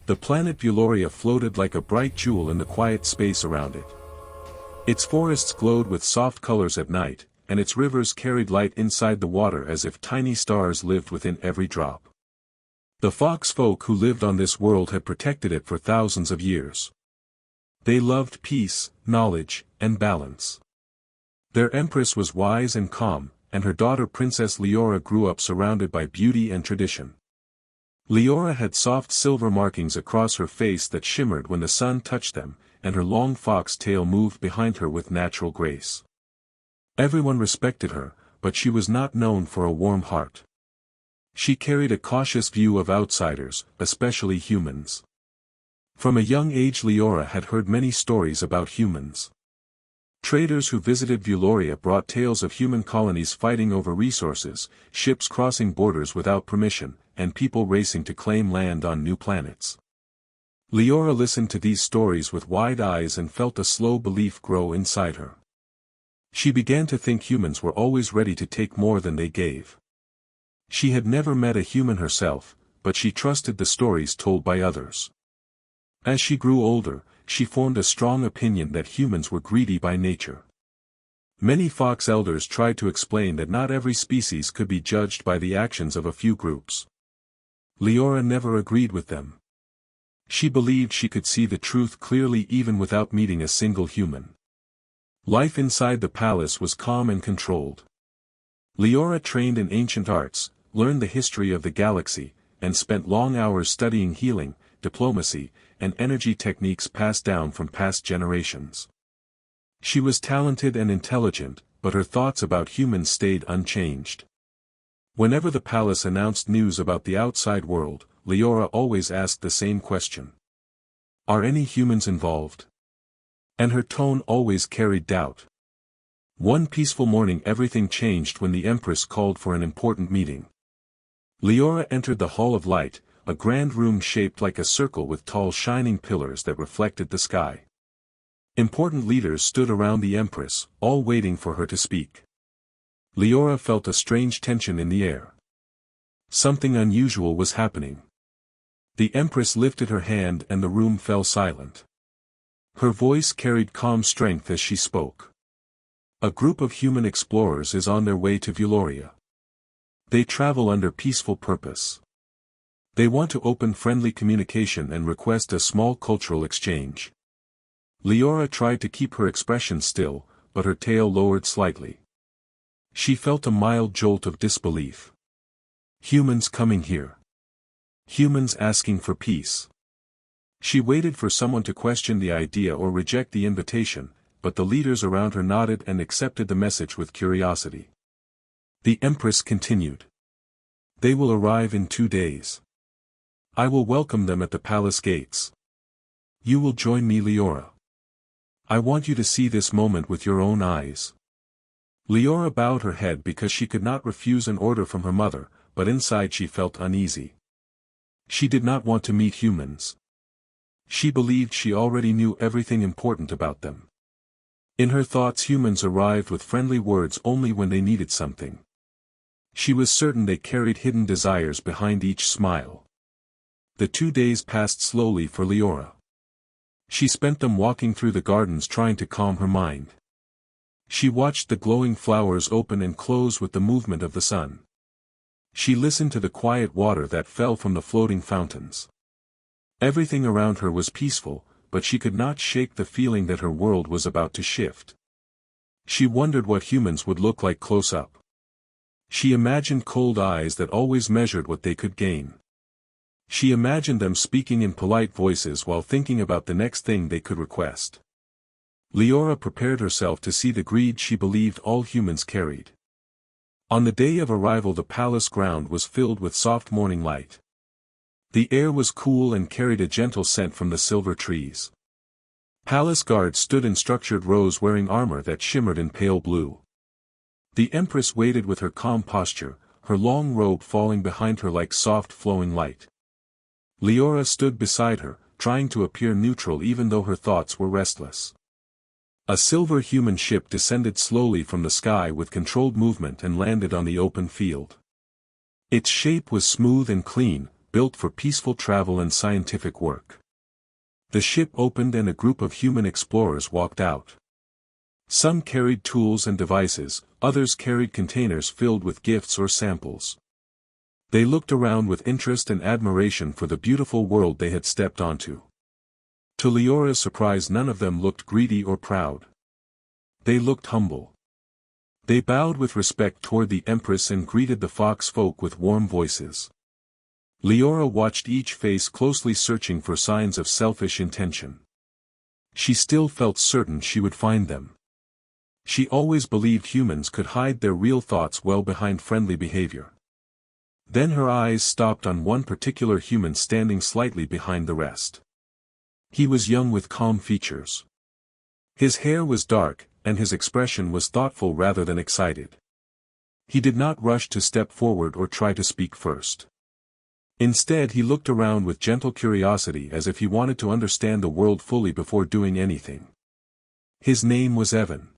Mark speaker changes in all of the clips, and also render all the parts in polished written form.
Speaker 1: The planet Vuloria floated like a bright jewel in the quiet space around it. Its forests glowed with soft colors at night, and its rivers carried light inside the water as if tiny stars lived within every drop. The fox folk who lived on this world had protected it for thousands of years. They loved peace, knowledge, and balance. Their empress was wise and calm, and her daughter Princess Leora grew up surrounded by beauty and tradition. Leora had soft silver markings across her face that shimmered when the sun touched them, and her long fox tail moved behind her with natural grace. Everyone respected her, but she was not known for a warm heart. She carried a cautious view of outsiders, especially humans. From a young age Leora had heard many stories about humans. Traders who visited Vuloria brought tales of human colonies fighting over resources, ships crossing borders without permission, and people racing to claim land on new planets. Leora listened to these stories with wide eyes and felt a slow belief grow inside her. She began to think humans were always ready to take more than they gave. She had never met a human herself, but she trusted the stories told by others. As she grew older, she formed a strong opinion that humans were greedy by nature. Many fox elders tried to explain that not every species could be judged by the actions of a few groups. Leora never agreed with them. She believed she could see the truth clearly even without meeting a single human. Life inside the palace was calm and controlled. Leora trained in ancient arts, learned the history of the galaxy, and spent long hours studying healing, diplomacy, and energy techniques passed down from past generations. She was talented and intelligent, but her thoughts about humans stayed unchanged. Whenever the palace announced news about the outside world, Leora always asked the same question. Are any humans involved? And her tone always carried doubt. One peaceful morning everything changed when the Empress called for an important meeting. Leora entered the Hall of Light, a grand room shaped like a circle with tall shining pillars that reflected the sky. Important leaders stood around the Empress, all waiting for her to speak. Leora felt a strange tension in the air. Something unusual was happening. The Empress lifted her hand and the room fell silent. Her voice carried calm strength as she spoke. A group of human explorers is on their way to Vuloria. They travel under peaceful purpose. They want to open friendly communication and request a small cultural exchange. Leora tried to keep her expression still, but her tail lowered slightly. She felt a mild jolt of disbelief. Humans coming here. Humans asking for peace. She waited for someone to question the idea or reject the invitation, but the leaders around her nodded and accepted the message with curiosity. The Empress continued. They will arrive in 2 days. I will welcome them at the palace gates. You will join me, Leora. I want you to see this moment with your own eyes. Leora bowed her head because she could not refuse an order from her mother, but inside she felt uneasy. She did not want to meet humans. She believed she already knew everything important about them. In her thoughts humans arrived with friendly words only when they needed something. She was certain they carried hidden desires behind each smile. The 2 days passed slowly for Leora. She spent them walking through the gardens trying to calm her mind. She watched the glowing flowers open and close with the movement of the sun. She listened to the quiet water that fell from the floating fountains. Everything around her was peaceful, but she could not shake the feeling that her world was about to shift. She wondered what humans would look like close up. She imagined cold eyes that always measured what they could gain. She imagined them speaking in polite voices while thinking about the next thing they could request. Leora prepared herself to see the greed she believed all humans carried. On the day of arrival the palace ground was filled with soft morning light. The air was cool and carried a gentle scent from the silver trees. Palace guards stood in structured rows wearing armor that shimmered in pale blue. The Empress waited with her calm posture, her long robe falling behind her like soft flowing light. Leora stood beside her, trying to appear neutral even though her thoughts were restless. A silver human ship descended slowly from the sky with controlled movement and landed on the open field. Its shape was smooth and clean, built for peaceful travel and scientific work. The ship opened and a group of human explorers walked out. Some carried tools and devices, others carried containers filled with gifts or samples. They looked around with interest and admiration for the beautiful world they had stepped onto. To Leora's surprise, none of them looked greedy or proud. They looked humble. They bowed with respect toward the Empress and greeted the fox folk with warm voices. Leora watched each face closely, searching for signs of selfish intention. She still felt certain she would find them. She always believed humans could hide their real thoughts well behind friendly behavior. Then her eyes stopped on one particular human standing slightly behind the rest. He was young with calm features. His hair was dark, and his expression was thoughtful rather than excited. He did not rush to step forward or try to speak first. Instead, he looked around with gentle curiosity, as if he wanted to understand the world fully before doing anything. His name was Evan.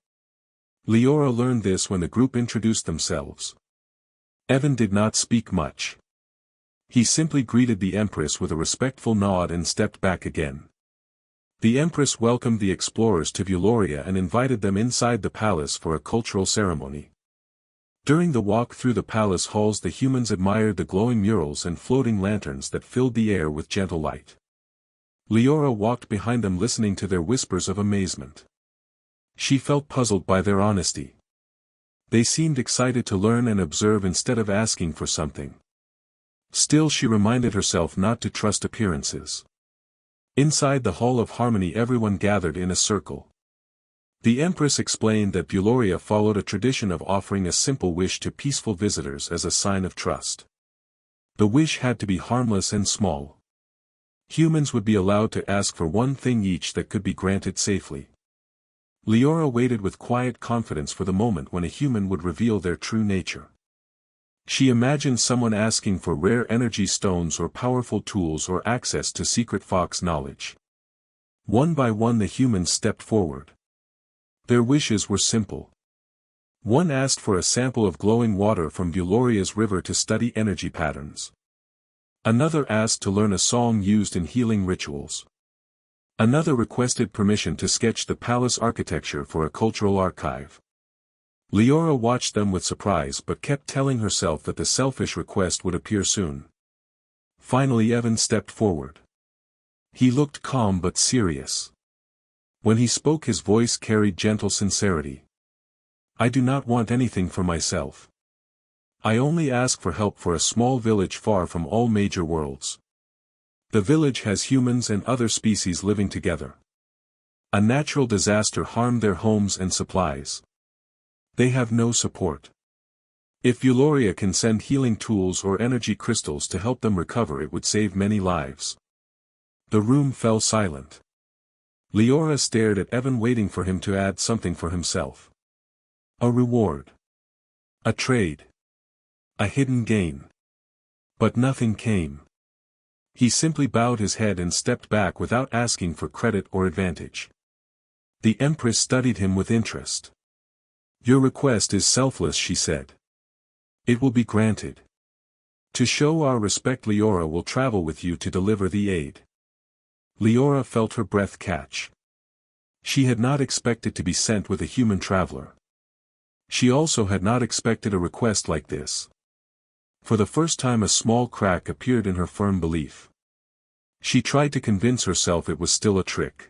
Speaker 1: Leora learned this when the group introduced themselves. Evan did not speak much. He simply greeted the Empress with a respectful nod and stepped back again. The Empress welcomed the explorers to Vuloria and invited them inside the palace for a cultural ceremony. During the walk through the palace halls, the humans admired the glowing murals and floating lanterns that filled the air with gentle light. Leora walked behind them, listening to their whispers of amazement. She felt puzzled by their honesty. They seemed excited to learn and observe instead of asking for something. Still, she reminded herself not to trust appearances. Inside the Hall of Harmony, everyone gathered in a circle. The Empress explained that Vuloria followed a tradition of offering a simple wish to peaceful visitors as a sign of trust. The wish had to be harmless and small. Humans would be allowed to ask for one thing each that could be granted safely. Leora waited with quiet confidence for the moment when a human would reveal their true nature. She imagined someone asking for rare energy stones or powerful tools or access to secret fox knowledge. One by one, the humans stepped forward. Their wishes were simple. One asked for a sample of glowing water from Vuloria's river to study energy patterns. Another asked to learn a song used in healing rituals. Another requested permission to sketch the palace architecture for a cultural archive. Leora watched them with surprise but kept telling herself that the selfish request would appear soon. Finally, Evan stepped forward. He looked calm but serious. When he spoke, his voice carried gentle sincerity. "I do not want anything for myself. I only ask for help for a small village far from all major worlds. The village has humans and other species living together. A natural disaster harmed their homes and supplies. They have no support. If Vuloria can send healing tools or energy crystals to help them recover, it would save many lives." The room fell silent. Leora stared at Evan, waiting for him to add something for himself. A reward. A trade. A hidden gain. But nothing came. He simply bowed his head and stepped back without asking for credit or advantage. The Empress studied him with interest. "Your request is selfless," she said. "It will be granted. To show our respect, Leora will travel with you to deliver the aid." Leora felt her breath catch. She had not expected to be sent with a human traveler. She also had not expected a request like this. For the first time, a small crack appeared in her firm belief. She tried to convince herself it was still a trick.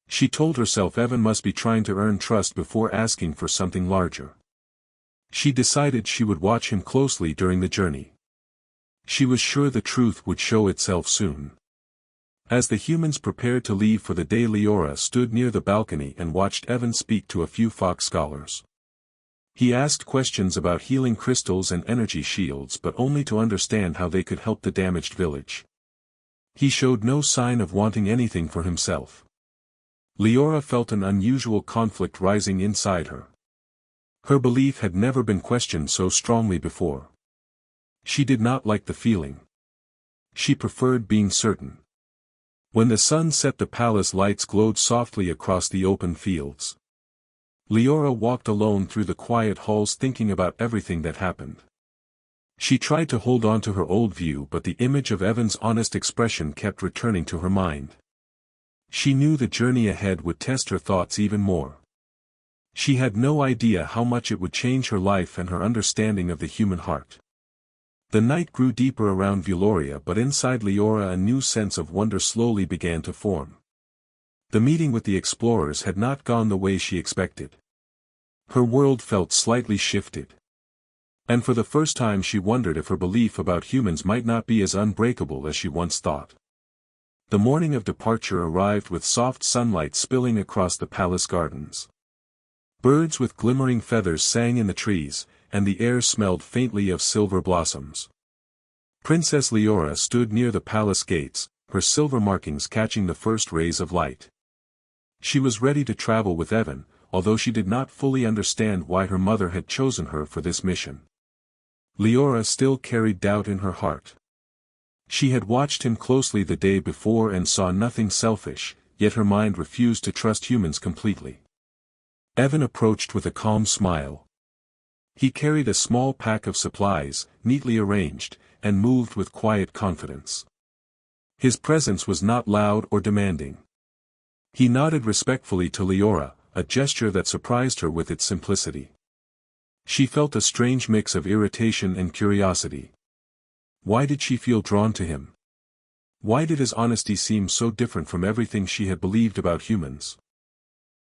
Speaker 1: She told herself Evan must be trying to earn trust before asking for something larger. She decided she would watch him closely during the journey. She was sure the truth would show itself soon. As the humans prepared to leave for the day, Leora stood near the balcony and watched Evan speak to a few fox scholars. He asked questions about healing crystals and energy shields, but only to understand how they could help the damaged village. He showed no sign of wanting anything for himself. Leora felt an unusual conflict rising inside her. Her belief had never been questioned so strongly before. She did not like the feeling. She preferred being certain. When the sun set, the palace lights glowed softly across the open fields. Leora walked alone through the quiet halls, thinking about everything that happened. She tried to hold on to her old view, but the image of Evan's honest expression kept returning to her mind. She knew the journey ahead would test her thoughts even more. She had no idea how much it would change her life and her understanding of the human heart. The night grew deeper around Vuloria, but inside Leora a new sense of wonder slowly began to form. The meeting with the explorers had not gone the way she expected. Her world felt slightly shifted. And for the first time she wondered if her belief about humans might not be as unbreakable as she once thought. The morning of departure arrived with soft sunlight spilling across the palace gardens. Birds with glimmering feathers sang in the trees, and the air smelled faintly of silver blossoms. Princess Leora stood near the palace gates, her silver markings catching the first rays of light. She was ready to travel with Evan, although she did not fully understand why her mother had chosen her for this mission. Leora still carried doubt in her heart. She had watched him closely the day before and saw nothing selfish, yet her mind refused to trust humans completely. Evan approached with a calm smile. He carried a small pack of supplies, neatly arranged, and moved with quiet confidence. His presence was not loud or demanding. He nodded respectfully to Leora, a gesture that surprised her with its simplicity. She felt a strange mix of irritation and curiosity. Why did she feel drawn to him? Why did his honesty seem so different from everything she had believed about humans?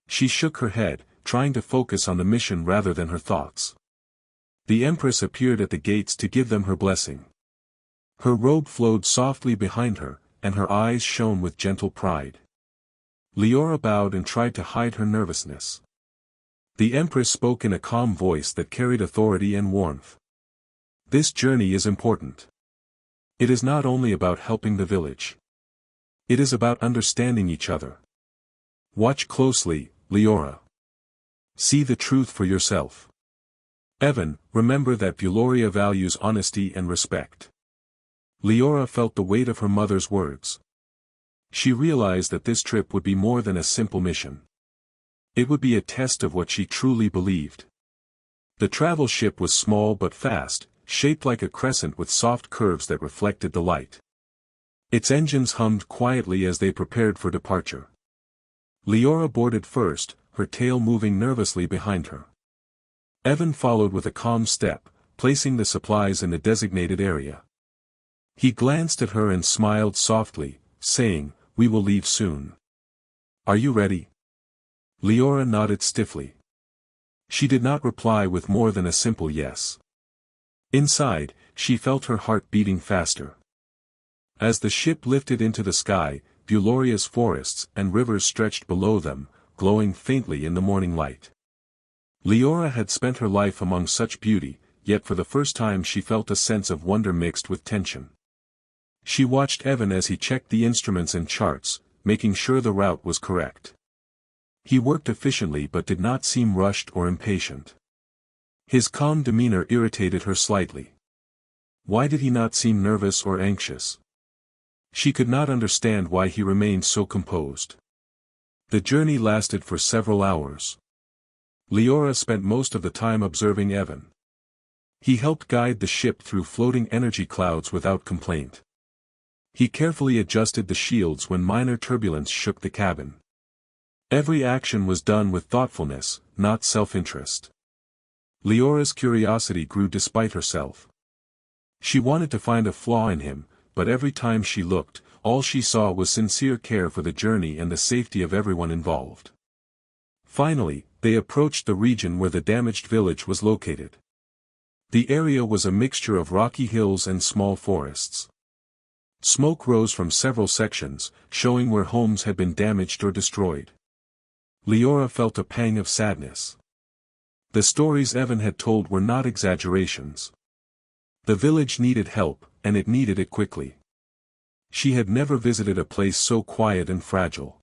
Speaker 1: She shook her head, trying to focus on the mission rather than her thoughts. The Empress appeared at the gates to give them her blessing. Her robe flowed softly behind her, and her eyes shone with gentle pride. Leora bowed and tried to hide her nervousness. The Empress spoke in a calm voice that carried authority and warmth. This journey is important. It is not only about helping the village. It is about understanding each other. Watch closely, Leora. See the truth for yourself. Evan, remember that Vuloria values honesty and respect. Leora felt the weight of her mother's words. She realized that this trip would be more than a simple mission. It would be a test of what she truly believed. The travel ship was small but fast, shaped like a crescent with soft curves that reflected the light. Its engines hummed quietly as they prepared for departure. Leora boarded first, her tail moving nervously behind her. Evan followed with a calm step, placing the supplies in the designated area. He glanced at her and smiled softly, saying, "We will leave soon. Are you ready?" Leora nodded stiffly. She did not reply with more than a simple yes. Inside, she felt her heart beating faster. As the ship lifted into the sky, Vuloria's forests and rivers stretched below them, glowing faintly in the morning light. Leora had spent her life among such beauty, yet for the first time she felt a sense of wonder mixed with tension. She watched Evan as he checked the instruments and charts, making sure the route was correct. He worked efficiently but did not seem rushed or impatient. His calm demeanor irritated her slightly. Why did he not seem nervous or anxious? She could not understand why he remained so composed. The journey lasted for several hours. Leora spent most of the time observing Evan. He helped guide the ship through floating energy clouds without complaint. He carefully adjusted the shields when minor turbulence shook the cabin. Every action was done with thoughtfulness, not self-interest. Leora's curiosity grew despite herself. She wanted to find a flaw in him, but every time she looked, all she saw was sincere care for the journey and the safety of everyone involved. Finally, they approached the region where the damaged village was located. The area was a mixture of rocky hills and small forests. Smoke rose from several sections, showing where homes had been damaged or destroyed. Leora felt a pang of sadness. The stories Evan had told were not exaggerations. The village needed help, and it needed it quickly. She had never visited a place so quiet and fragile.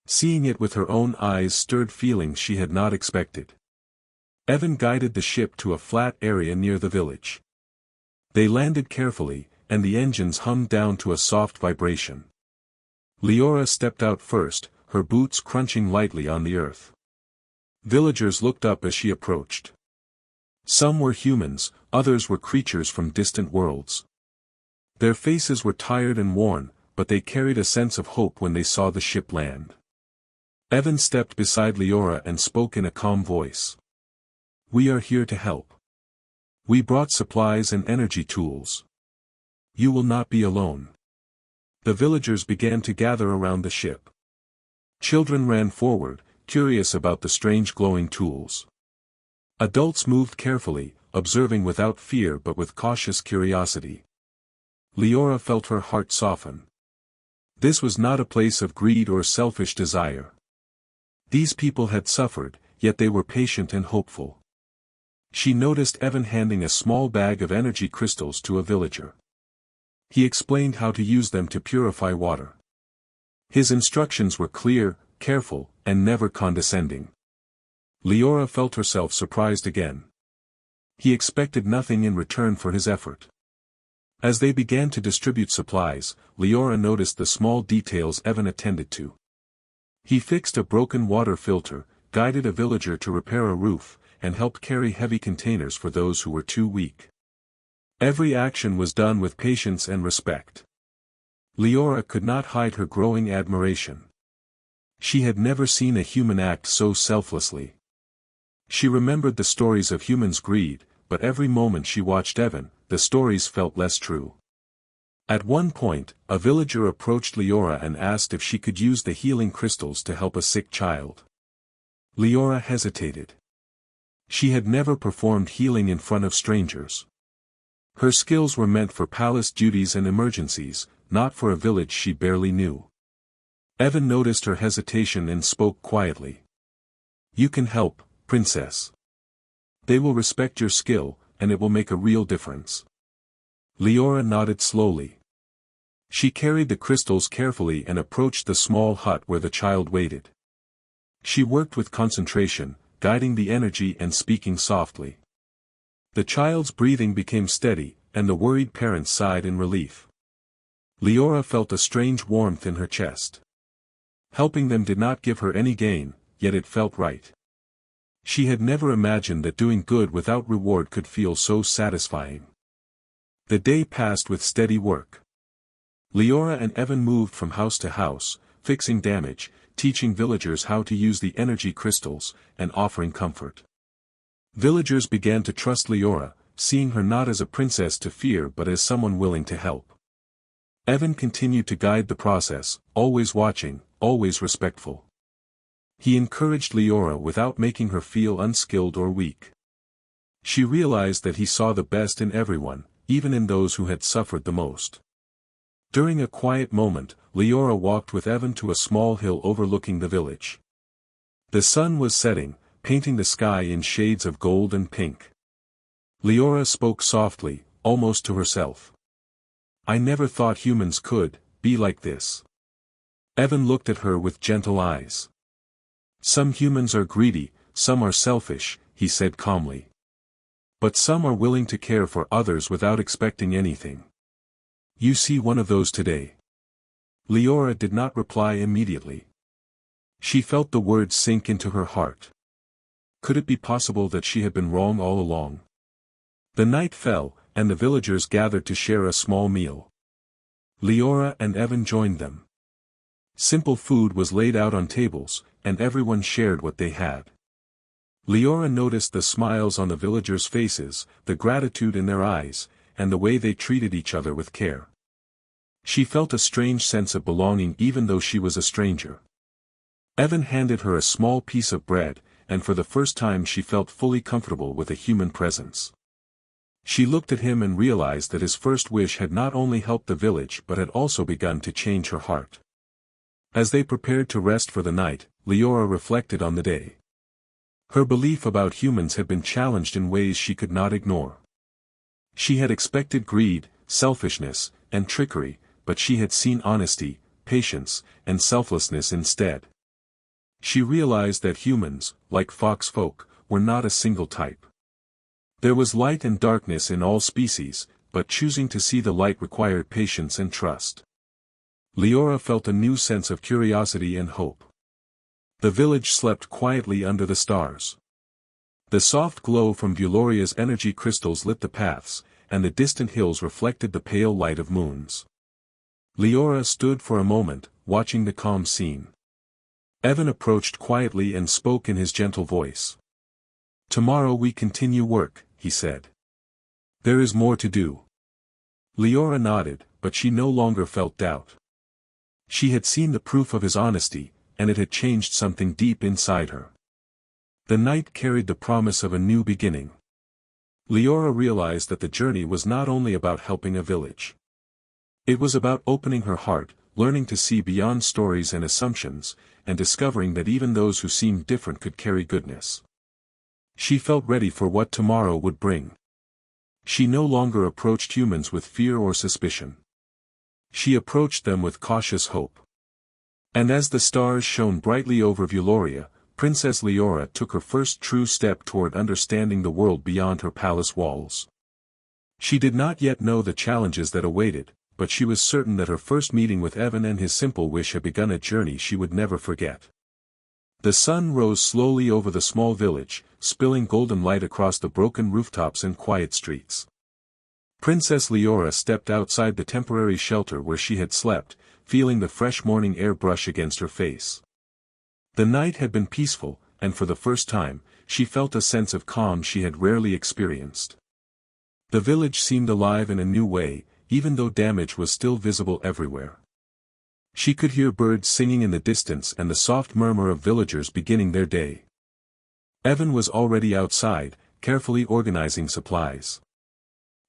Speaker 1: Seeing it with her own eyes stirred feelings she had not expected. Evan guided the ship to a flat area near the village. They landed carefully, and the engines hummed down to a soft vibration. Leora stepped out first, her boots crunching lightly on the earth. Villagers looked up as she approached. Some were humans, Others were creatures from distant worlds. Their faces were tired and worn, but they carried a sense of hope when they saw the ship land. Evan stepped beside Leora and spoke in a calm voice. "We are here to help. We brought supplies and energy tools. You will not be alone." The villagers began to gather around the ship. Children ran forward, curious about the strange glowing tools. Adults moved carefully, observing without fear but with cautious curiosity. Leora felt her heart soften. This was not a place of greed or selfish desire. These people had suffered, yet they were patient and hopeful. She noticed Evan handing a small bag of energy crystals to a villager. He explained how to use them to purify water. His instructions were clear, careful, and never condescending. Leora felt herself surprised again. He expected nothing in return for his effort. As they began to distribute supplies, Leora noticed the small details Evan attended to. He fixed a broken water filter, guided a villager to repair a roof, and helped carry heavy containers for those who were too weak. Every action was done with patience and respect. Leora could not hide her growing admiration. She had never seen a human act so selflessly. She remembered the stories of humans' greed, but every moment she watched Evan, the stories felt less true. At one point, a villager approached Leora and asked if she could use the healing crystals to help a sick child. Leora hesitated. She had never performed healing in front of strangers. Her skills were meant for palace duties and emergencies, not for a village she barely knew. Evan noticed her hesitation and spoke quietly. "You can help, Princess. They will respect your skill, and it will make a real difference." Leora nodded slowly. She carried the crystals carefully and approached the small hut where the child waited. She worked with concentration, guiding the energy and speaking softly. The child's breathing became steady, and the worried parents sighed in relief. Leora felt a strange warmth in her chest. Helping them did not give her any gain, yet it felt right. She had never imagined that doing good without reward could feel so satisfying. The day passed with steady work. Leora and Evan moved from house to house, fixing damage, teaching villagers how to use the energy crystals, and offering comfort. Villagers began to trust Leora, seeing her not as a princess to fear but as someone willing to help. Evan continued to guide the process, always watching, always respectful. He encouraged Leora without making her feel unskilled or weak. She realized that he saw the best in everyone, even in those who had suffered the most. During a quiet moment, Leora walked with Evan to a small hill overlooking the village. The sun was setting, painting the sky in shades of gold and pink. Leora spoke softly, almost to herself. "I never thought humans could be like this." Evan looked at her with gentle eyes. "Some humans are greedy, some are selfish," he said calmly. "But some are willing to care for others without expecting anything. You see one of those today." Leora did not reply immediately. She felt the words sink into her heart. Could it be possible that she had been wrong all along? The night fell, and the villagers gathered to share a small meal. Leora and Evan joined them. Simple food was laid out on tables, and everyone shared what they had. Leora noticed the smiles on the villagers' faces, the gratitude in their eyes, and the way they treated each other with care. She felt a strange sense of belonging even though she was a stranger. Evan handed her a small piece of bread, and for the first time she felt fully comfortable with a human presence. She looked at him and realized that his first wish had not only helped the village but had also begun to change her heart. As they prepared to rest for the night, Leora reflected on the day. Her belief about humans had been challenged in ways she could not ignore. She had expected greed, selfishness, and trickery, but she had seen honesty, patience, and selflessness instead. She realized that humans, like fox folk, were not a single type. There was light and darkness in all species, but choosing to see the light required patience and trust. Leora felt a new sense of curiosity and hope. The village slept quietly under the stars. The soft glow from Vuloria's energy crystals lit the paths, and the distant hills reflected the pale light of moons. Leora stood for a moment, watching the calm scene. Evan approached quietly and spoke in his gentle voice. "Tomorrow we continue work," he said. "There is more to do." Leora nodded, but she no longer felt doubt. She had seen the proof of his honesty, and it had changed something deep inside her. The night carried the promise of a new beginning. Leora realized that the journey was not only about helping a village. It was about opening her heart, learning to see beyond stories and assumptions, and discovering that even those who seemed different could carry goodness. She felt ready for what tomorrow would bring. She no longer approached humans with fear or suspicion. She approached them with cautious hope. And as the stars shone brightly over Vuloria, Princess Leora took her first true step toward understanding the world beyond her palace walls. She did not yet know the challenges that awaited, but she was certain that her first meeting with Evan and his simple wish had begun a journey she would never forget. The sun rose slowly over the small village, spilling golden light across the broken rooftops and quiet streets. Princess Leora stepped outside the temporary shelter where she had slept, feeling the fresh morning air brush against her face. The night had been peaceful, and for the first time, she felt a sense of calm she had rarely experienced. The village seemed alive in a new way, even though damage was still visible everywhere. She could hear birds singing in the distance and the soft murmur of villagers beginning their day. Evan was already outside, carefully organizing supplies.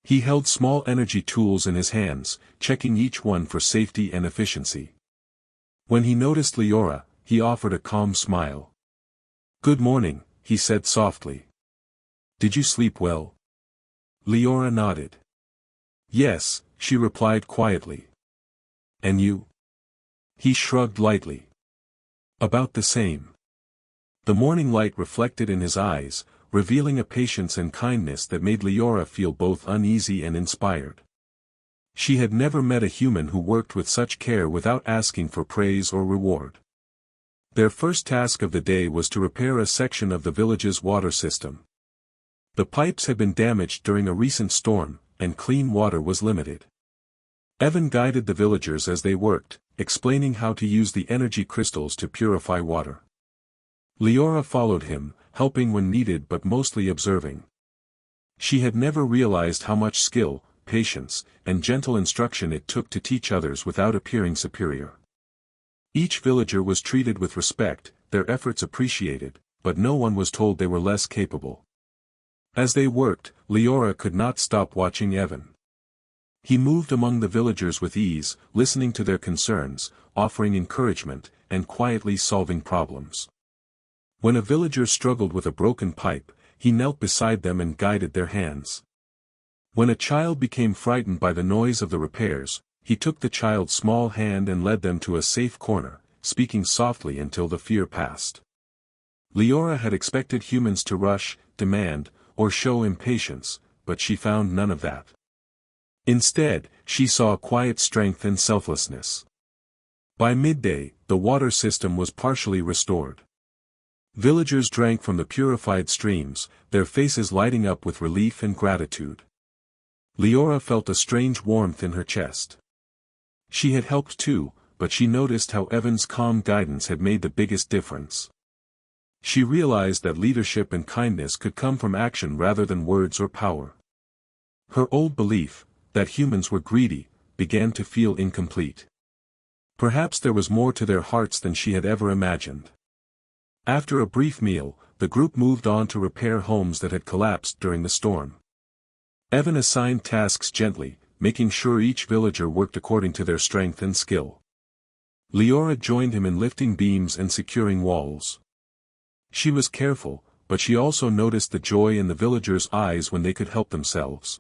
Speaker 1: He held small energy tools in his hands, checking each one for safety and efficiency. When he noticed Leora, he offered a calm smile. "Good morning," he said softly. "Did you sleep well?" Leora nodded. "Yes," she replied quietly. "And you?" He shrugged lightly. "About the same." The morning light reflected in his eyes, revealing a patience and kindness that made Leora feel both uneasy and inspired. She had never met a human who worked with such care without asking for praise or reward. Their first task of the day was to repair a section of the village's water system. The pipes had been damaged during a recent storm, and clean water was limited. Evan guided the villagers as they worked, explaining how to use the energy crystals to purify water. Leora followed him, helping when needed but mostly observing. She had never realized how much skill, patience, and gentle instruction it took to teach others without appearing superior. Each villager was treated with respect, their efforts appreciated, but no one was told they were less capable. As they worked, Leora could not stop watching Evan. He moved among the villagers with ease, listening to their concerns, offering encouragement, and quietly solving problems. When a villager struggled with a broken pipe, he knelt beside them and guided their hands. When a child became frightened by the noise of the repairs, he took the child's small hand and led them to a safe corner, speaking softly until the fear passed. Leora had expected humans to rush, demand, or show impatience, but she found none of that. Instead, she saw quiet strength and selflessness. By midday, the water system was partially restored. Villagers drank from the purified streams, their faces lighting up with relief and gratitude. Leora felt a strange warmth in her chest. She had helped too, but she noticed how Evan's calm guidance had made the biggest difference. She realized that leadership and kindness could come from action rather than words or power. Her old belief, that humans were greedy, began to feel incomplete. Perhaps there was more to their hearts than she had ever imagined. After a brief meal, the group moved on to repair homes that had collapsed during the storm. Evan assigned tasks gently, making sure each villager worked according to their strength and skill. Leora joined him in lifting beams and securing walls. She was careful, but she also noticed the joy in the villagers' eyes when they could help themselves.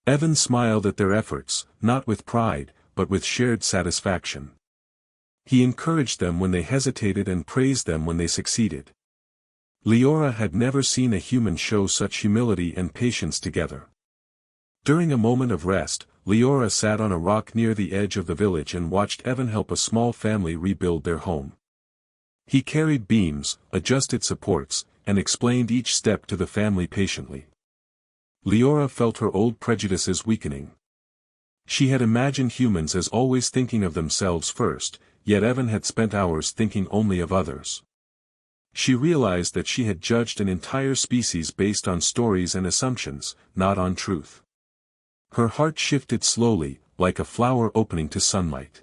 Speaker 1: Evan smiled at their efforts, not with pride, but with shared satisfaction. He encouraged them when they hesitated and praised them when they succeeded. Leora had never seen a human show such humility and patience together. During a moment of rest, Leora sat on a rock near the edge of the village and watched Evan help a small family rebuild their home. He carried beams, adjusted supports, and explained each step to the family patiently. Leora felt her old prejudices weakening. She had imagined humans as always thinking of themselves first, yet Evan had spent hours thinking only of others. She realized that she had judged an entire species based on stories and assumptions, not on truth. Her heart shifted slowly, like a flower opening to sunlight.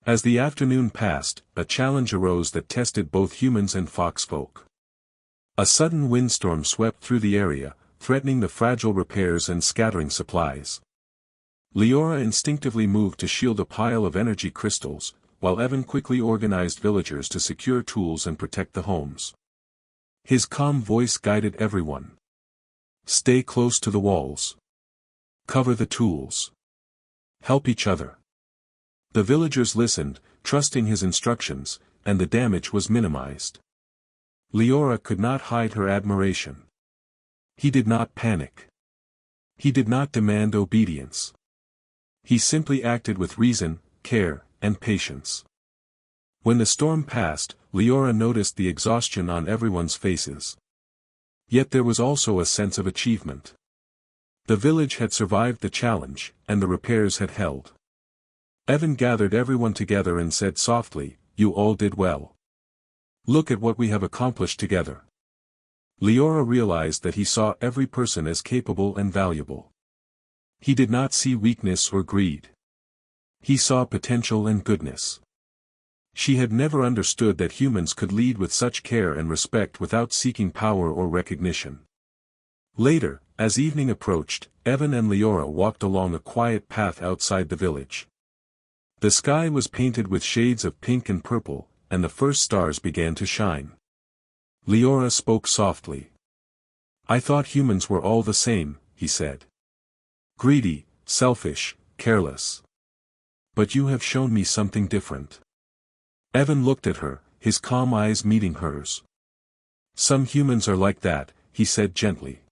Speaker 1: As the afternoon passed, a challenge arose that tested both humans and foxfolk. A sudden windstorm swept through the area, threatening the fragile repairs and scattering supplies. Leora instinctively moved to shield a pile of energy crystals, while Evan quickly organized villagers to secure tools and protect the homes. His calm voice guided everyone. Stay close to the walls. Cover the tools. Help each other. The villagers listened, trusting his instructions, and the damage was minimized. Leora could not hide her admiration. He did not panic. He did not demand obedience. He simply acted with reason, care, and patience. When the storm passed, Leora noticed the exhaustion on everyone's faces. Yet there was also a sense of achievement. The village had survived the challenge, and the repairs had held. Evan gathered everyone together and said softly, "You all did well. Look at what we have accomplished together." Leora realized that he saw every person as capable and valuable. He did not see weakness or greed. He saw potential and goodness. She had never understood that humans could lead with such care and respect without seeking power or recognition. Later, as evening approached, Evan and Leora walked along a quiet path outside the village. The sky was painted with shades of pink and purple, and the first stars began to shine. Leora spoke softly. "I thought humans were all the same," he said. "Greedy, selfish, careless. But you have shown me something different." Evan looked at her, his calm eyes meeting hers. "Some humans are like that," he said gently.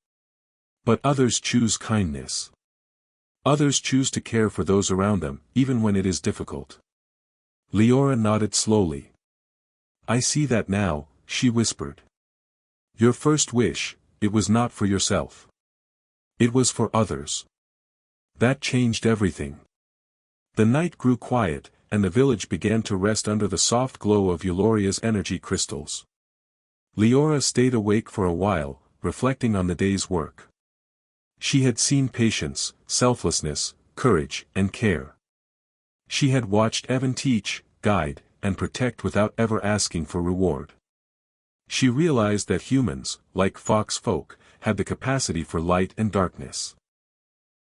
Speaker 1: "But others choose kindness. Others choose to care for those around them, even when it is difficult." Leora nodded slowly. "I see that now," she whispered. "Your first wish, it was not for yourself. It was for others. That changed everything." The night grew quiet, and the village began to rest under the soft glow of Euloria's energy crystals. Leora stayed awake for a while, reflecting on the day's work. She had seen patience, selflessness, courage, and care. She had watched Evan teach, guide, and protect without ever asking for reward. She realized that humans, like fox folk, had the capacity for light and darkness.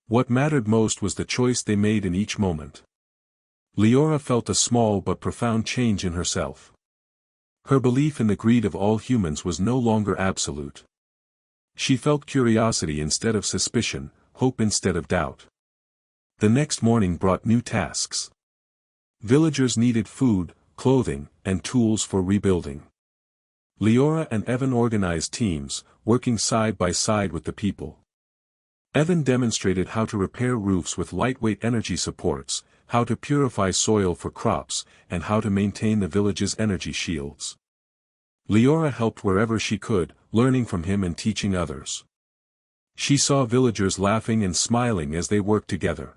Speaker 1: What mattered most was the choice they made in each moment. Leora felt a small but profound change in herself. Her belief in the greed of all humans was no longer absolute. She felt curiosity instead of suspicion, hope instead of doubt. The next morning brought new tasks. Villagers needed food, clothing, and tools for rebuilding. Leora and Evan organized teams, working side by side with the people. Evan demonstrated how to repair roofs with lightweight energy supports, how to purify soil for crops, and how to maintain the village's energy shields. Leora helped wherever she could, learning from him and teaching others. She saw villagers laughing and smiling as they worked together.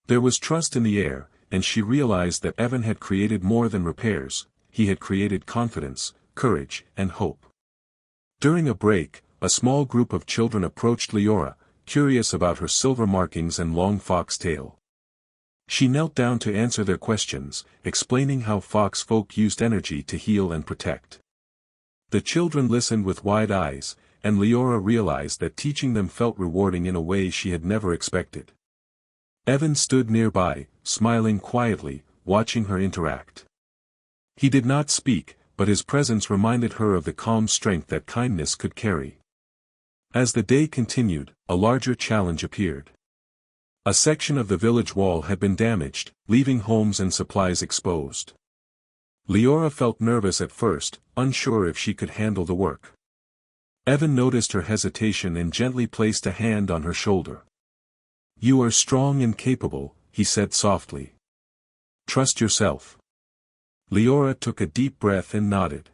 Speaker 1: There was trust in the air, and she realized that Evan had created more than repairs, he had created confidence, courage, and hope. During a break, a small group of children approached Leora, curious about her silver markings and long fox tail. She knelt down to answer their questions, explaining how fox folk used energy to heal and protect. The children listened with wide eyes, and Leora realized that teaching them felt rewarding in a way she had never expected. Evan stood nearby, smiling quietly, watching her interact. He did not speak, but his presence reminded her of the calm strength that kindness could carry. As the day continued, a larger challenge appeared. A section of the village wall had been damaged, leaving homes and supplies exposed. Leora felt nervous at first, unsure if she could handle the work. Evan noticed her hesitation and gently placed a hand on her shoulder. "You are strong and capable," he said softly. "Trust yourself." Leora took a deep breath and nodded.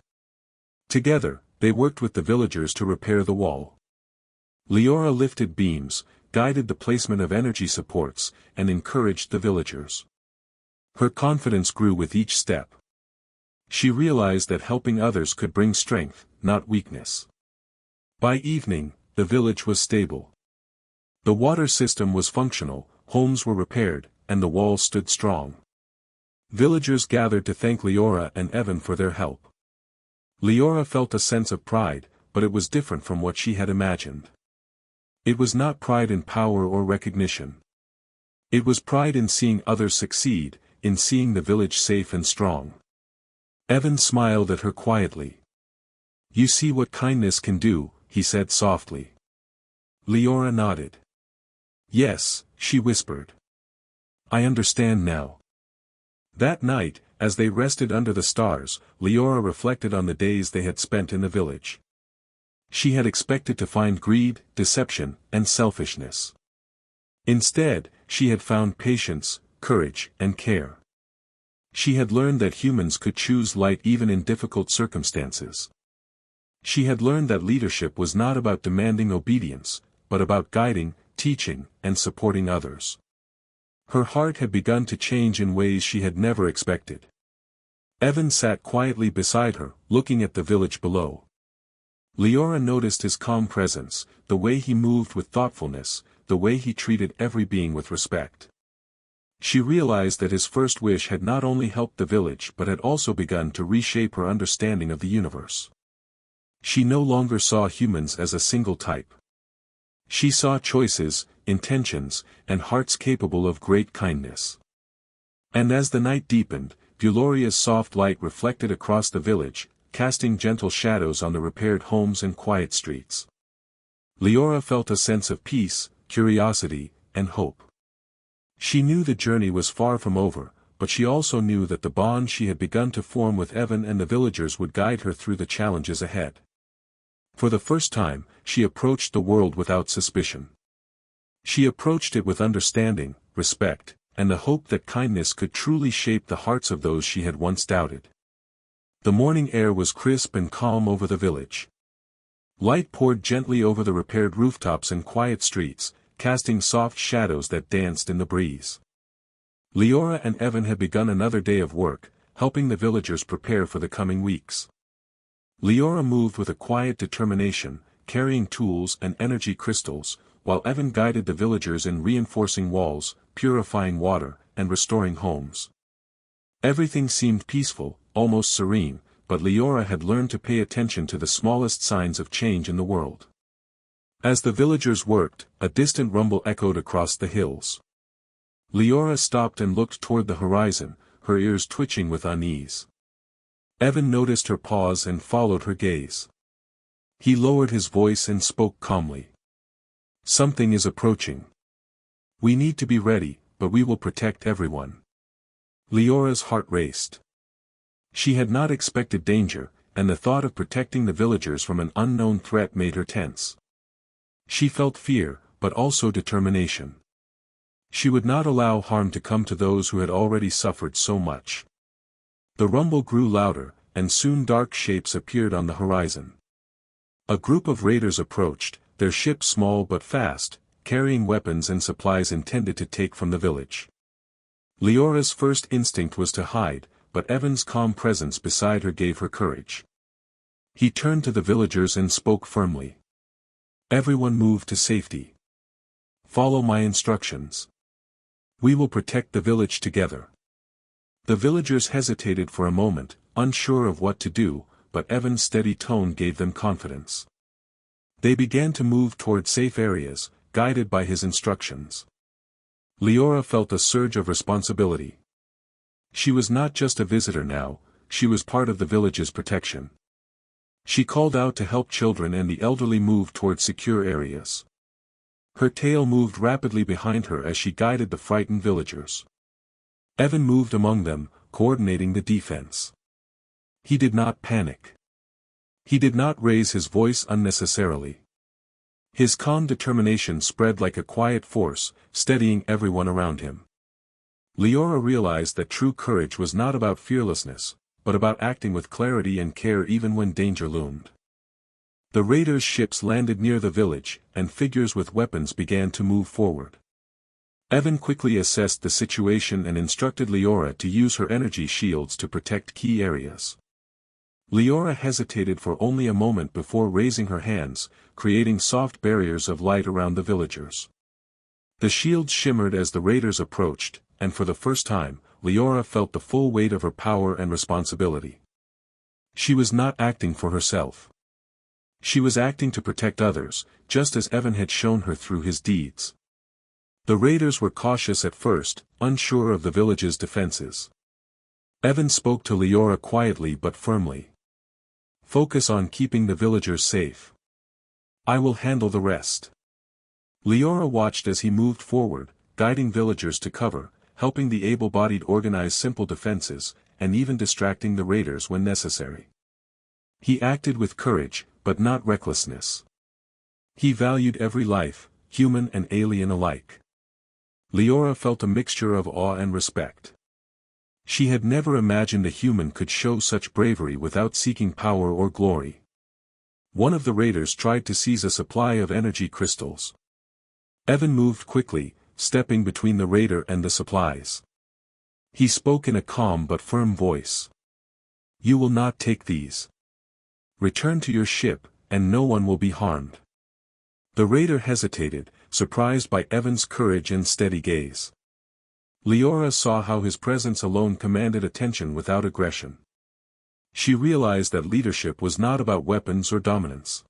Speaker 1: Together, they worked with the villagers to repair the wall. Leora lifted beams, guided the placement of energy supports, and encouraged the villagers. Her confidence grew with each step. She realized that helping others could bring strength, not weakness. By evening, the village was stable. The water system was functional, homes were repaired, and the walls stood strong. Villagers gathered to thank Leora and Evan for their help. Leora felt a sense of pride, but it was different from what she had imagined. It was not pride in power or recognition. It was pride in seeing others succeed, in seeing the village safe and strong. Evan smiled at her quietly. "You see what kindness can do," he said softly. Leora nodded. "Yes," she whispered. "I understand now." That night, as they rested under the stars, Leora reflected on the days they had spent in the village. She had expected to find greed, deception, and selfishness. Instead, she had found patience, courage, and care. She had learned that humans could choose light even in difficult circumstances. She had learned that leadership was not about demanding obedience, but about guiding, teaching, and supporting others. Her heart had begun to change in ways she had never expected. Evan sat quietly beside her, looking at the village below. Leora noticed his calm presence, the way he moved with thoughtfulness, the way he treated every being with respect. She realized that his first wish had not only helped the village but had also begun to reshape her understanding of the universe. She no longer saw humans as a single type. She saw choices, intentions, and hearts capable of great kindness. And as the night deepened, Euloria's soft light reflected across the village, casting gentle shadows on the repaired homes and quiet streets. Leora felt a sense of peace, curiosity, and hope. She knew the journey was far from over, but she also knew that the bond she had begun to form with Evan and the villagers would guide her through the challenges ahead. For the first time, she approached the world without suspicion. She approached it with understanding, respect, and the hope that kindness could truly shape the hearts of those she had once doubted. The morning air was crisp and calm over the village. Light poured gently over the repaired rooftops and quiet streets, casting soft shadows that danced in the breeze. Leora and Evan had begun another day of work, helping the villagers prepare for the coming weeks. Leora moved with a quiet determination, carrying tools and energy crystals, while Evan guided the villagers in reinforcing walls, purifying water, and restoring homes. Everything seemed peaceful, almost serene, but Leora had learned to pay attention to the smallest signs of change in the world. As the villagers worked, a distant rumble echoed across the hills. Leora stopped and looked toward the horizon, her ears twitching with unease. Evan noticed her pause and followed her gaze. He lowered his voice and spoke calmly. "Something is approaching. We need to be ready, but we will protect everyone." Leora's heart raced. She had not expected danger, and the thought of protecting the villagers from an unknown threat made her tense. She felt fear, but also determination. She would not allow harm to come to those who had already suffered so much. The rumble grew louder, and soon dark shapes appeared on the horizon. A group of raiders approached, their ship small but fast, carrying weapons and supplies intended to take from the village. Leora's first instinct was to hide, but Evan's calm presence beside her gave her courage. He turned to the villagers and spoke firmly. "Everyone move to safety. Follow my instructions. We will protect the village together." The villagers hesitated for a moment, unsure of what to do, but Evan's steady tone gave them confidence. They began to move toward safe areas, guided by his instructions. Leora felt a surge of responsibility. She was not just a visitor now, she was part of the village's protection. She called out to help children and the elderly move toward secure areas. Her tail moved rapidly behind her as she guided the frightened villagers. Evan moved among them, coordinating the defense. He did not panic. He did not raise his voice unnecessarily. His calm determination spread like a quiet force, steadying everyone around him. Leora realized that true courage was not about fearlessness, but about acting with clarity and care even when danger loomed. The raiders' ships landed near the village, and figures with weapons began to move forward. Evan quickly assessed the situation and instructed Leora to use her energy shields to protect key areas. Leora hesitated for only a moment before raising her hands, creating soft barriers of light around the villagers. The shields shimmered as the raiders approached, and for the first time, Leora felt the full weight of her power and responsibility. She was not acting for herself. She was acting to protect others, just as Evan had shown her through his deeds. The raiders were cautious at first, unsure of the village's defenses. Evan spoke to Leora quietly but firmly. "Focus on keeping the villagers safe. I will handle the rest." Leora watched as he moved forward, guiding villagers to cover, helping the able-bodied organize simple defenses, and even distracting the raiders when necessary. He acted with courage, but not recklessness. He valued every life, human and alien alike. Leora felt a mixture of awe and respect. She had never imagined a human could show such bravery without seeking power or glory. One of the raiders tried to seize a supply of energy crystals. Evan moved quickly, stepping between the raider and the supplies. He spoke in a calm but firm voice. "You will not take these. Return to your ship, and no one will be harmed." The raider hesitated, surprised by Evan's courage and steady gaze. Leora saw how his presence alone commanded attention without aggression. She realized that leadership was not about weapons or dominance.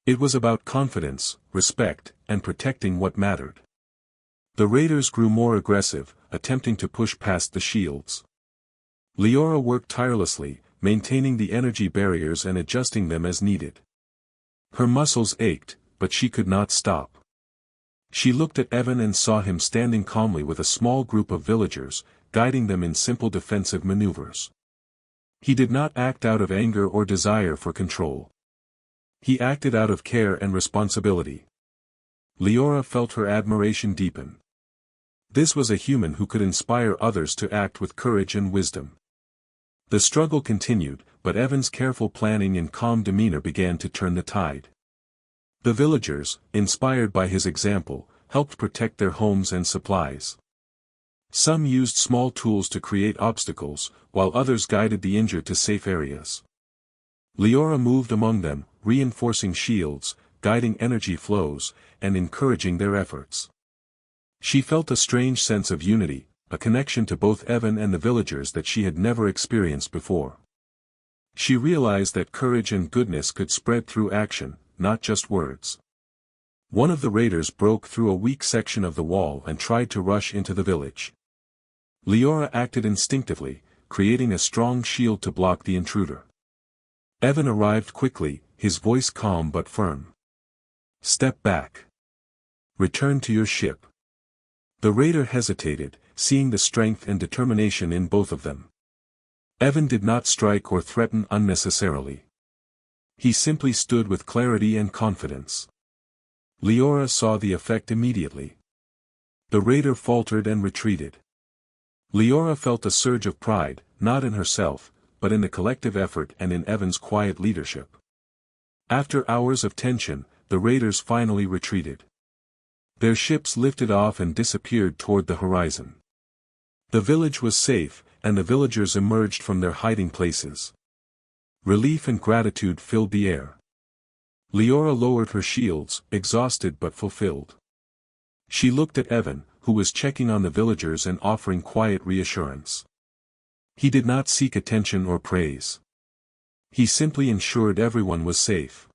Speaker 1: It was about confidence, respect, and protecting what mattered. The raiders grew more aggressive, attempting to push past the shields. Leora worked tirelessly, maintaining the energy barriers and adjusting them as needed. Her muscles ached, but she could not stop. She looked at Evan and saw him standing calmly with a small group of villagers, guiding them in simple defensive maneuvers. He did not act out of anger or desire for control. He acted out of care and responsibility. Leora felt her admiration deepen. This was a human who could inspire others to act with courage and wisdom. The struggle continued, but Evan's careful planning and calm demeanor began to turn the tide. The villagers, inspired by his example, helped protect their homes and supplies. Some used small tools to create obstacles, while others guided the injured to safe areas. Leora moved among them, reinforcing shields, guiding energy flows, and encouraging their efforts. She felt a strange sense of unity, a connection to both Evan and the villagers that she had never experienced before. She realized that courage and goodness could spread through action, not just words. One of the raiders broke through a weak section of the wall and tried to rush into the village. Leora acted instinctively, creating a strong shield to block the intruder. Evan arrived quickly, his voice calm but firm. "Step back. Return to your ship." The raider hesitated, seeing the strength and determination in both of them. Evan did not strike or threaten unnecessarily. He simply stood with clarity and confidence. Leora saw the effect immediately. The raider faltered and retreated. Leora felt a surge of pride, not in herself, but in the collective effort and in Evan's quiet leadership. After hours of tension, the raiders finally retreated. Their ships lifted off and disappeared toward the horizon. The village was safe, and the villagers emerged from their hiding places. Relief and gratitude filled the air. Leora lowered her shields, exhausted but fulfilled. She looked at Evan, who was checking on the villagers and offering quiet reassurance. He did not seek attention or praise. He simply ensured everyone was safe.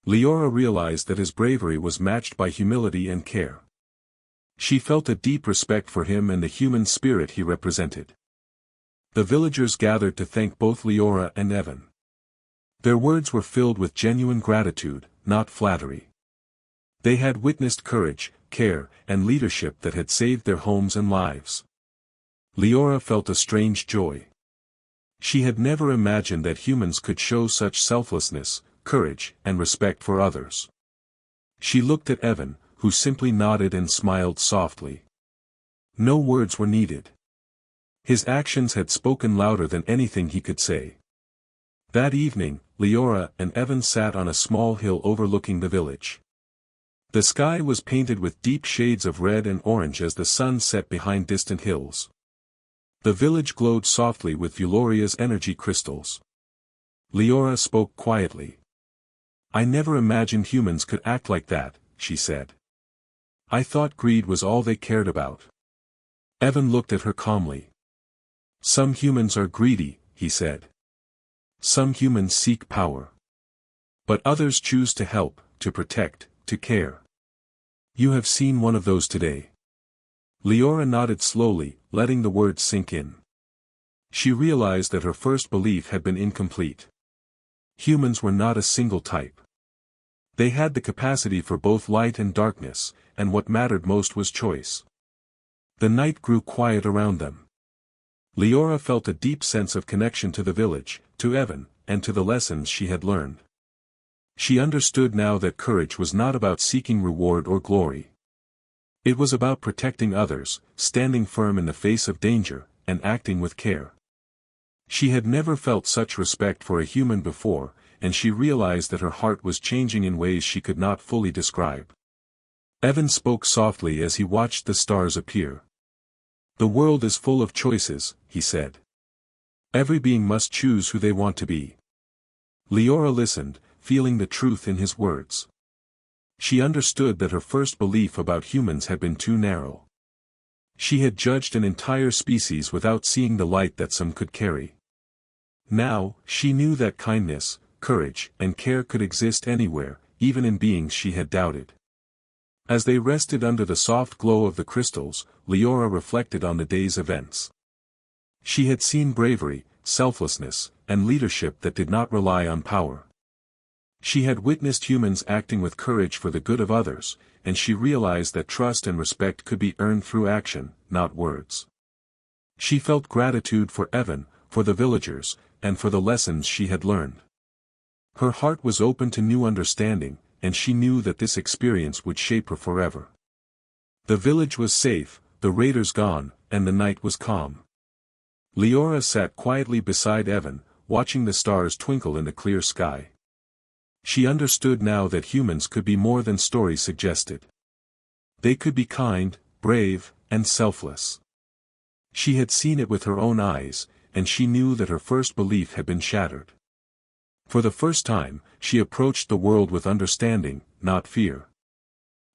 Speaker 1: Leora realized that his bravery was matched by humility and care. She felt a deep respect for him and the human spirit he represented. The villagers gathered to thank both Leora and Evan. Their words were filled with genuine gratitude, not flattery. They had witnessed courage, care, and leadership that had saved their homes and lives. Leora felt a strange joy. She had never imagined that humans could show such selflessness, courage, and respect for others. She looked at Evan, who simply nodded and smiled softly. No words were needed. His actions had spoken louder than anything he could say. That evening, Leora and Evan sat on a small hill overlooking the village. The sky was painted with deep shades of red and orange as the sun set behind distant hills. The village glowed softly with Euloria's energy crystals. Leora spoke quietly. "I never imagined humans could act like that," she said. "I thought greed was all they cared about." Evan looked at her calmly. "Some humans are greedy," he said. "Some humans seek power. But others choose to help, to protect, to care. You have seen one of those today." Leora nodded slowly, letting the words sink in. She realized that her first belief had been incomplete. Humans were not a single type. They had the capacity for both light and darkness, and what mattered most was choice. The night grew quiet around them. Leora felt a deep sense of connection to the village, to Evan, and to the lessons she had learned. She understood now that courage was not about seeking reward or glory. It was about protecting others, standing firm in the face of danger, and acting with care. She had never felt such respect for a human before, and she realized that her heart was changing in ways she could not fully describe. Evan spoke softly as he watched the stars appear. "The world is full of choices," he said. "Every being must choose who they want to be." Leora listened, feeling the truth in his words. She understood that her first belief about humans had been too narrow. She had judged an entire species without seeing the light that some could carry. Now, she knew that kindness, courage, and care could exist anywhere, even in beings she had doubted. As they rested under the soft glow of the crystals, Leora reflected on the day's events. She had seen bravery, selflessness, and leadership that did not rely on power. She had witnessed humans acting with courage for the good of others, and she realized that trust and respect could be earned through action, not words. She felt gratitude for Evan, for the villagers, and for the lessons she had learned. Her heart was open to new understanding, and she knew that this experience would shape her forever. The village was safe, the raiders gone, and the night was calm. Leora sat quietly beside Evan, watching the stars twinkle in the clear sky. She understood now that humans could be more than stories suggested. They could be kind, brave, and selfless. She had seen it with her own eyes, and she knew that her first belief had been shattered. For the first time, she approached the world with understanding, not fear.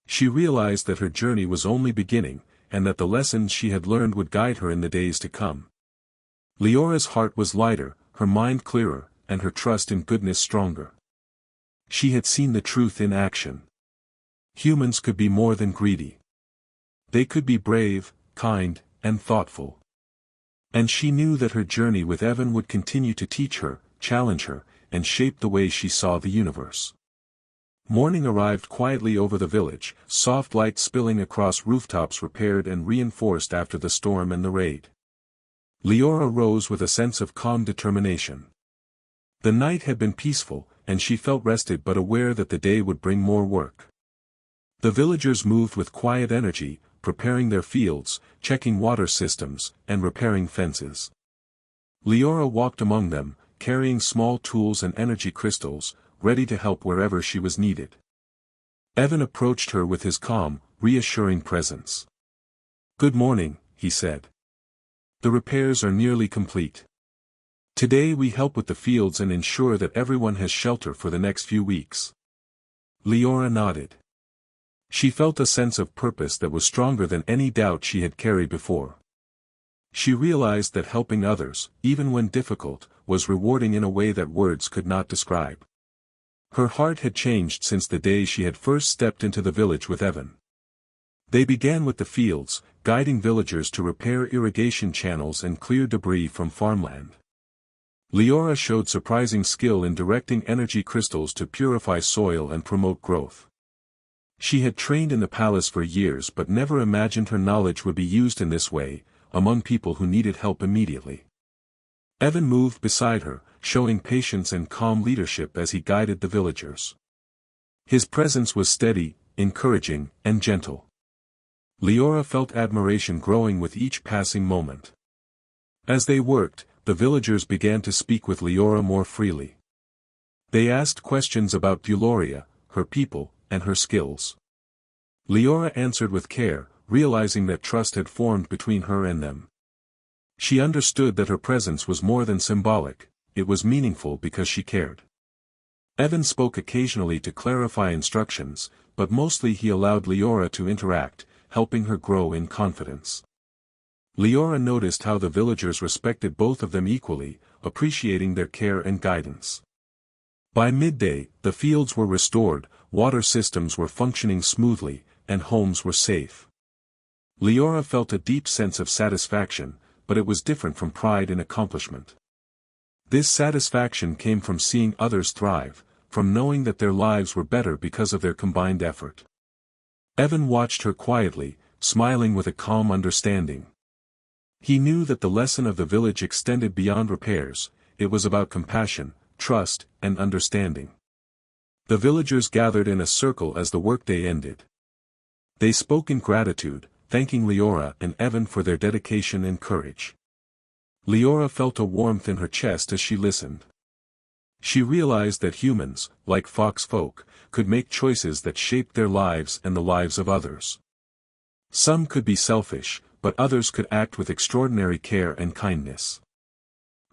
Speaker 1: She realized that her journey was only beginning, and that the lessons she had learned would guide her in the days to come. Leora's heart was lighter, her mind clearer, and her trust in goodness stronger. She had seen the truth in action. Humans could be more than greedy. They could be brave, kind, and thoughtful. And she knew that her journey with Evan would continue to teach her, challenge her, and shape the way she saw the universe. Morning arrived quietly over the village, soft light spilling across rooftops repaired and reinforced after the storm and the raid. Leora rose with a sense of calm determination. The night had been peaceful, and she felt rested but aware that the day would bring more work. The villagers moved with quiet energy, preparing their fields, checking water systems, and repairing fences. Leora walked among them, carrying small tools and energy crystals, ready to help wherever she was needed. Evan approached her with his calm, reassuring presence. "Good morning," he said. "The repairs are nearly complete. Today we help with the fields and ensure that everyone has shelter for the next few weeks." Leora nodded. She felt a sense of purpose that was stronger than any doubt she had carried before. She realized that helping others, even when difficult, was rewarding in a way that words could not describe. Her heart had changed since the day she had first stepped into the village with Evan. They began with the fields, guiding villagers to repair irrigation channels and clear debris from farmland. Leora showed surprising skill in directing energy crystals to purify soil and promote growth. She had trained in the palace for years but never imagined her knowledge would be used in this way, among people who needed help immediately. Evan moved beside her, showing patience and calm leadership as he guided the villagers. His presence was steady, encouraging, and gentle. Leora felt admiration growing with each passing moment. As they worked, the villagers began to speak with Leora more freely. They asked questions about Buloria, her people, and her skills. Leora answered with care, realizing that trust had formed between her and them. She understood that her presence was more than symbolic, it was meaningful because she cared. Evan spoke occasionally to clarify instructions, but mostly he allowed Leora to interact, helping her grow in confidence. Leora noticed how the villagers respected both of them equally, appreciating their care and guidance. By midday, the fields were restored, water systems were functioning smoothly, and homes were safe. Leora felt a deep sense of satisfaction, but it was different from pride in accomplishment. This satisfaction came from seeing others thrive, from knowing that their lives were better because of their combined effort. Evan watched her quietly, smiling with a calm understanding. He knew that the lesson of the village extended beyond repairs, it was about compassion, trust, and understanding. The villagers gathered in a circle as the workday ended. They spoke in gratitude, thanking Leora and Evan for their dedication and courage. Leora felt a warmth in her chest as she listened. She realized that humans, like fox folk, could make choices that shaped their lives and the lives of others. Some could be selfish, but others could act with extraordinary care and kindness.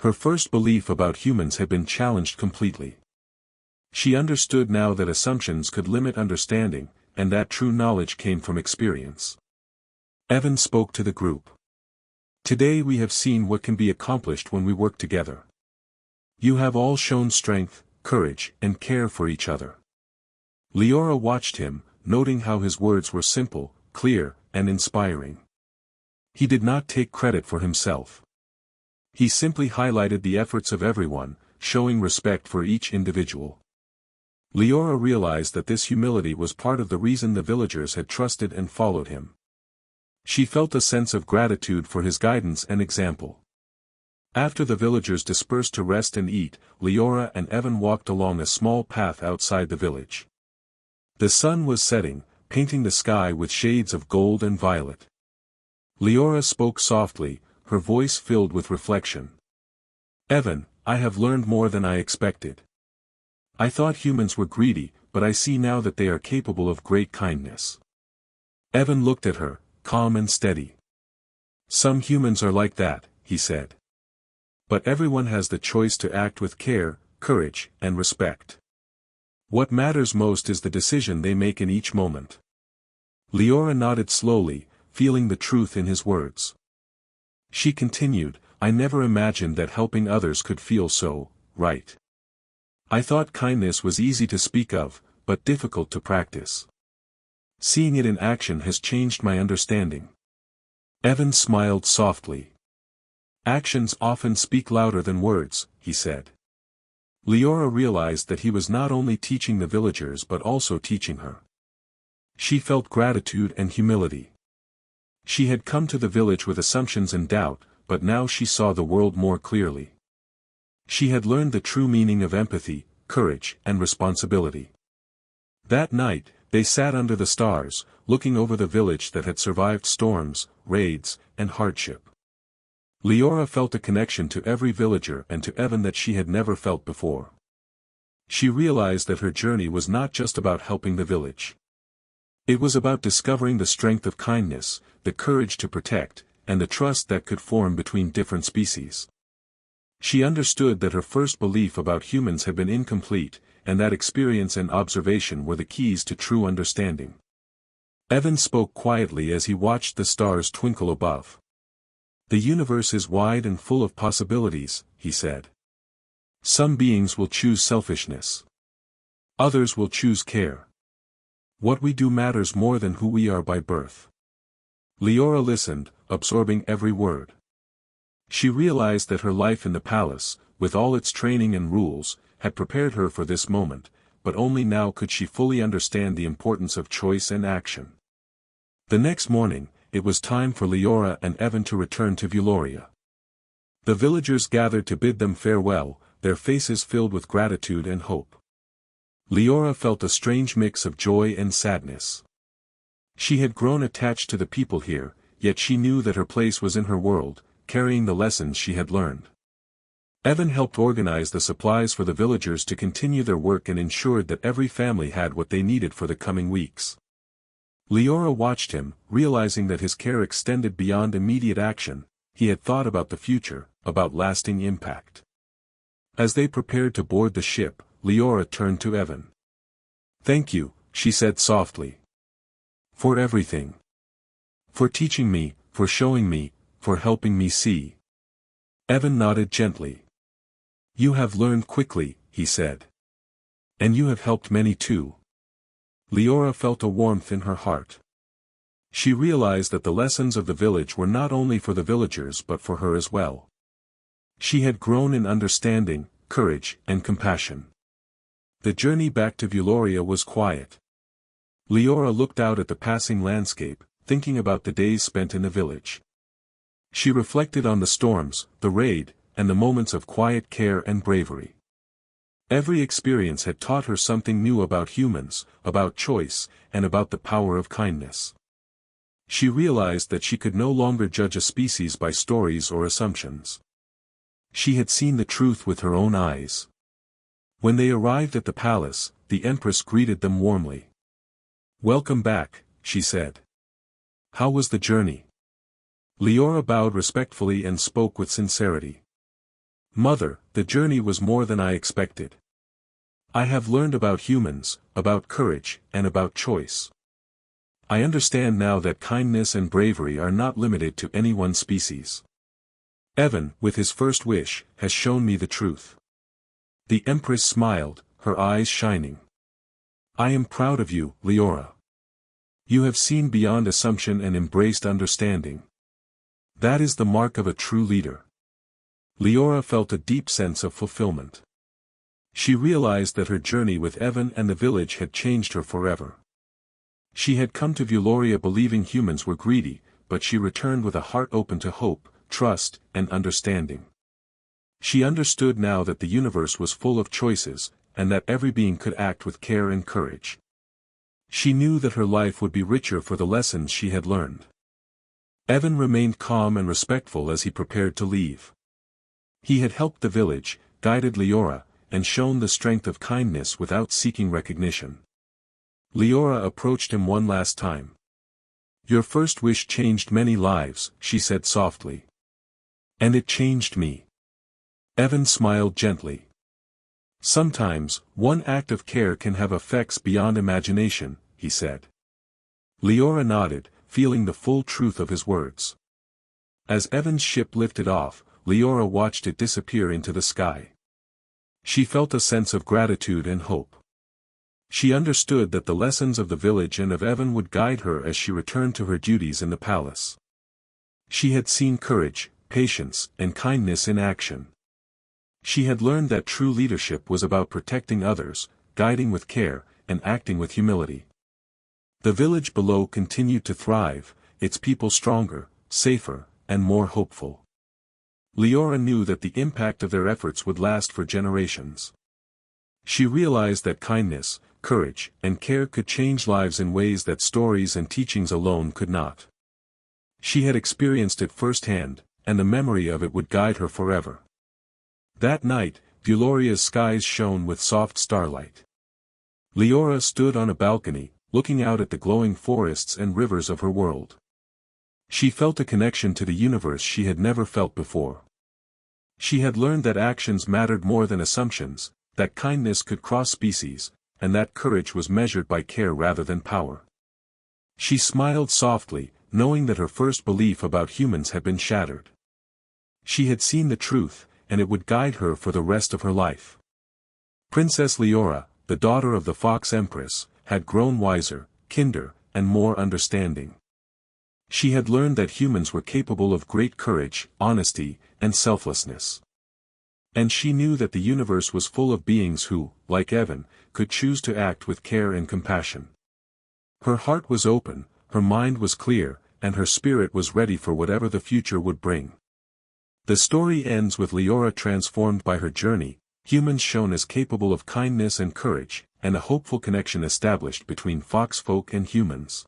Speaker 1: Her first belief about humans had been challenged completely. She understood now that assumptions could limit understanding, and that true knowledge came from experience. Evan spoke to the group. Today we have seen what can be accomplished when we work together. You have all shown strength, courage, and care for each other. Leora watched him, noting how his words were simple, clear, and inspiring. He did not take credit for himself. He simply highlighted the efforts of everyone, showing respect for each individual. Leora realized that this humility was part of the reason the villagers had trusted and followed him. She felt a sense of gratitude for his guidance and example. After the villagers dispersed to rest and eat, Leora and Evan walked along a small path outside the village. The sun was setting, painting the sky with shades of gold and violet. Leora spoke softly, her voice filled with reflection. Evan, I have learned more than I expected. I thought humans were greedy, but I see now that they are capable of great kindness. Evan looked at her, calm and steady. Some humans are like that, he said. But everyone has the choice to act with care, courage, and respect. What matters most is the decision they make in each moment. Leora nodded slowly, feeling the truth in his words. She continued, I never imagined that helping others could feel so right. I thought kindness was easy to speak of, but difficult to practice. Seeing it in action has changed my understanding. Evan smiled softly. Actions often speak louder than words, he said. Leora realized that he was not only teaching the villagers but also teaching her. She felt gratitude and humility. She had come to the village with assumptions and doubt, but now she saw the world more clearly. She had learned the true meaning of empathy, courage, and responsibility. That night, they sat under the stars, looking over the village that had survived storms, raids, and hardship. Leora felt a connection to every villager and to Evan that she had never felt before. She realized that her journey was not just about helping the village. It was about discovering the strength of kindness, the courage to protect, and the trust that could form between different species. She understood that her first belief about humans had been incomplete, and that experience and observation were the keys to true understanding. Evan spoke quietly as he watched the stars twinkle above. The universe is wide and full of possibilities, he said. Some beings will choose selfishness. Others will choose care. What we do matters more than who we are by birth. Leora listened, absorbing every word. She realized that her life in the palace, with all its training and rules, had prepared her for this moment, but only now could she fully understand the importance of choice and action. The next morning, it was time for Leora and Evan to return to Vuloria. The villagers gathered to bid them farewell, their faces filled with gratitude and hope. Leora felt a strange mix of joy and sadness. She had grown attached to the people here, yet she knew that her place was in her world, carrying the lessons she had learned. Evan helped organize the supplies for the villagers to continue their work and ensured that every family had what they needed for the coming weeks. Leora watched him, realizing that his care extended beyond immediate action. He had thought about the future, about lasting impact. As they prepared to board the ship, Leora turned to Evan. "Thank you," she said softly. "For everything. For teaching me, for showing me, for helping me see." Evan nodded gently. "You have learned quickly," he said. "And you have helped many too." Leora felt a warmth in her heart. She realized that the lessons of the village were not only for the villagers but for her as well. She had grown in understanding, courage, and compassion. The journey back to Vuloria was quiet. Leora looked out at the passing landscape, thinking about the days spent in the village. She reflected on the storms, the raid, and the moments of quiet care and bravery. Every experience had taught her something new about humans, about choice, and about the power of kindness. She realized that she could no longer judge a species by stories or assumptions. She had seen the truth with her own eyes. When they arrived at the palace, the Empress greeted them warmly. "Welcome back," she said. "How was the journey?" Leora bowed respectfully and spoke with sincerity. "Mother, the journey was more than I expected. I have learned about humans, about courage, and about choice. I understand now that kindness and bravery are not limited to any one species. Evan, with his first wish, has shown me the truth." The Empress smiled, her eyes shining. "I am proud of you, Leora. You have seen beyond assumption and embraced understanding. That is the mark of a true leader." Leora felt a deep sense of fulfillment. She realized that her journey with Evan and the village had changed her forever. She had come to Vuloria believing humans were greedy, but she returned with a heart open to hope, trust, and understanding. She understood now that the universe was full of choices, and that every being could act with care and courage. She knew that her life would be richer for the lessons she had learned. Evan remained calm and respectful as he prepared to leave. He had helped the village, guided Leora, and shown the strength of kindness without seeking recognition. Leora approached him one last time. "Your first wish changed many lives," she said softly. "And it changed me." Evan smiled gently. "Sometimes, one act of care can have effects beyond imagination," he said. Leora nodded, feeling the full truth of his words. As Evan's ship lifted off, Leora watched it disappear into the sky. She felt a sense of gratitude and hope. She understood that the lessons of the village and of Evan would guide her as she returned to her duties in the palace. She had seen courage, patience, and kindness in action. She had learned that true leadership was about protecting others, guiding with care, and acting with humility. The village below continued to thrive, its people stronger, safer, and more hopeful. Leora knew that the impact of their efforts would last for generations. She realized that kindness, courage, and care could change lives in ways that stories and teachings alone could not. She had experienced it firsthand, and the memory of it would guide her forever. That night, Vuloria's skies shone with soft starlight. Leora stood on a balcony, looking out at the glowing forests and rivers of her world. She felt a connection to the universe she had never felt before. She had learned that actions mattered more than assumptions, that kindness could cross species, and that courage was measured by care rather than power. She smiled softly, knowing that her first belief about humans had been shattered. She had seen the truth, and it would guide her for the rest of her life. Princess Leora, the daughter of the Fox Empress, had grown wiser, kinder, and more understanding. She had learned that humans were capable of great courage, honesty, and selflessness. And she knew that the universe was full of beings who, like Evan, could choose to act with care and compassion. Her heart was open, her mind was clear, and her spirit was ready for whatever the future would bring. The story ends with Leora transformed by her journey, humans shown as capable of kindness and courage, and a hopeful connection established between fox folk and humans.